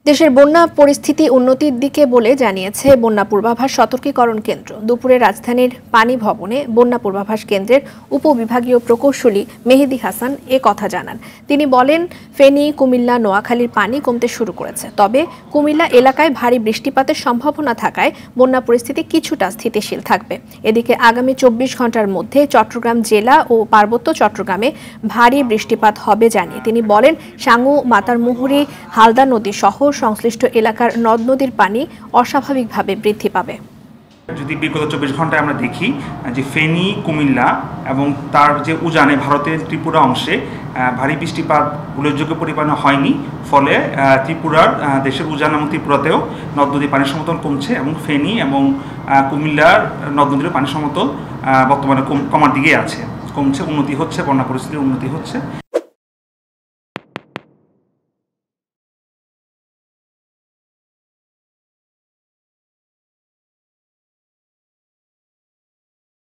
দেশের বন্যা পরিস্থিতি উন্নতির দিকে বলে জানিয়েছে বন্যা পূর্বাভাস সতর্কীকরণ কেন্দ্র। দুপুরে রাজধানীর পানি ভবনে বন্যা পূর্বাভাস কেন্দ্রের উপবিভাগীয় প্রকৌশলী মেহেদী হাসান এ কথা জানান। তিনি বলেন, ফেনী, কুমিল্লা, নোয়াখালীর পানি কমতে শুরু করেছে, তবে কুমিল্লা এলাকায় ভারী বৃষ্টিপাতের সম্ভাবনা থাকায় বন্যা পরিস্থিতি কিছুটা স্থিতিশীল থাকবে। এদিকে আগামী 24 ঘন্টার মধ্যে চট্টগ্রাম জেলা ও পার্বত্য চট্টগ্রামে ভারী বৃষ্টিপাত হবে জানিয়ে তিনি বলেন, সাঙ্গু, মাতারমুহুরী, হালদা নদী সহ সংশ্লিষ্ট এলাকার নদ নদীর পানি অস্বাভাবিকভাবে বৃদ্ধি পাবে। যদি বিগত 24 ঘন্টায় আমরা দেখি যে ফেনী, কুমিল্লা এবং তার যে উজানে ভারতের ত্রিপুরা অংশে ভারী বৃষ্টিপাত উল্লেখযোগ্য পরিমাণে হয়নি, ফলে ত্রিপুরার দেশের উজান এবং ত্রিপুরাতেও নদ নদীর পানির সমতল কমছে এবং ফেনী এবং কুমিল্লার নদ নদীর পানির সমতল বর্তমানে কমার দিকে আছে, কমছে, উন্নতি হচ্ছে, বন্যা পরিস্থিতির উন্নতি হচ্ছে।